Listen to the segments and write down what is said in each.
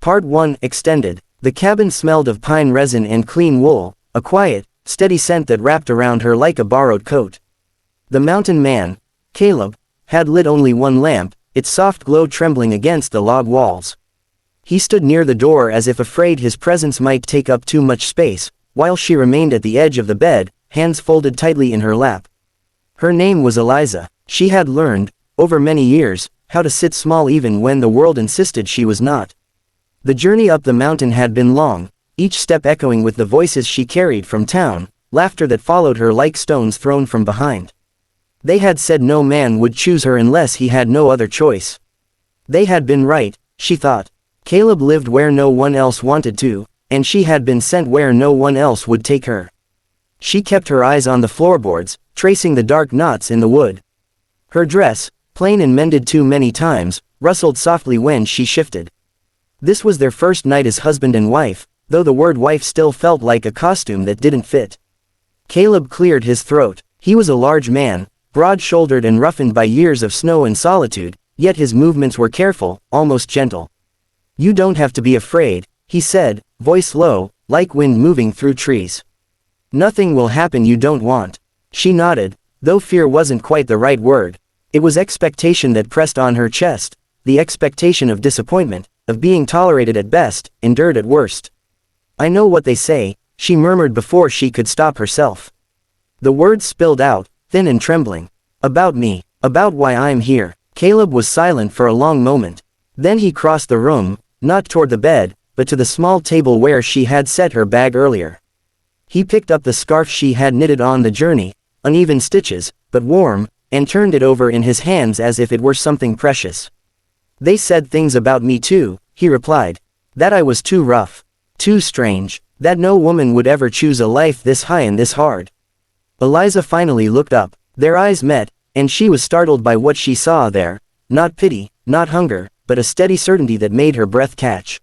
Part 1 Extended. The cabin smelled of pine resin and clean wool, a quiet, steady scent that wrapped around her like a borrowed coat. The mountain man, Caleb, had lit only one lamp, its soft glow trembling against the log walls. He stood near the door as if afraid his presence might take up too much space, while she remained at the edge of the bed, hands folded tightly in her lap. Her name was Eliza. She had learned, over many years, how to sit small even when the world insisted she was not. The journey up the mountain had been long, each step echoing with the voices she carried from town, laughter that followed her like stones thrown from behind. They had said no man would choose her unless he had no other choice. They had been right, she thought. Caleb lived where no one else wanted to, and she had been sent where no one else would take her. She kept her eyes on the floorboards, tracing the dark knots in the wood. Her dress, plain and mended too many times, rustled softly when she shifted. This was their first night as husband and wife, though the word wife still felt like a costume that didn't fit. Caleb cleared his throat. He was a large man, broad-shouldered and roughened by years of snow and solitude, yet his movements were careful, almost gentle. "You don't have to be afraid," he said, voice low, like wind moving through trees. "Nothing will happen you don't want." She nodded, though fear wasn't quite the right word. It was expectation that pressed on her chest, the expectation of disappointment, of being tolerated at best, endured at worst. "I know what they say," she murmured before she could stop herself. The words spilled out, thin and trembling. "About me, about why I'm here." Caleb was silent for a long moment. Then he crossed the room, not toward the bed, but to the small table where she had set her bag earlier. He picked up the scarf she had knitted on the journey, uneven stitches, but warm, and turned it over in his hands as if it were something precious. "They said things about me too," he replied. "That I was too rough. Too strange. That no woman would ever choose a life this high and this hard." Eliza finally looked up. Their eyes met, and she was startled by what she saw there. Not pity, not hunger, but a steady certainty that made her breath catch.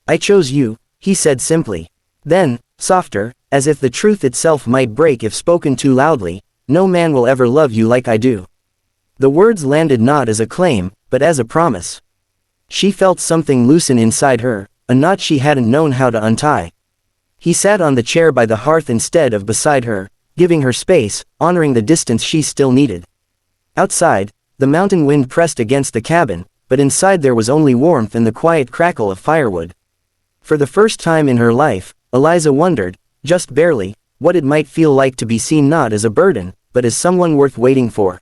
"I chose you," he said simply. Then, softer, as if the truth itself might break if spoken too loudly, "No man will ever love you like I do." The words landed not as a claim, but as a promise. She felt something loosen inside her, a knot she hadn't known how to untie. He sat on the chair by the hearth instead of beside her, giving her space, honoring the distance she still needed. Outside, the mountain wind pressed against the cabin, but inside there was only warmth and the quiet crackle of firewood. For the first time in her life, Eliza wondered, just barely, what it might feel like to be seen not as a burden, but as someone worth waiting for.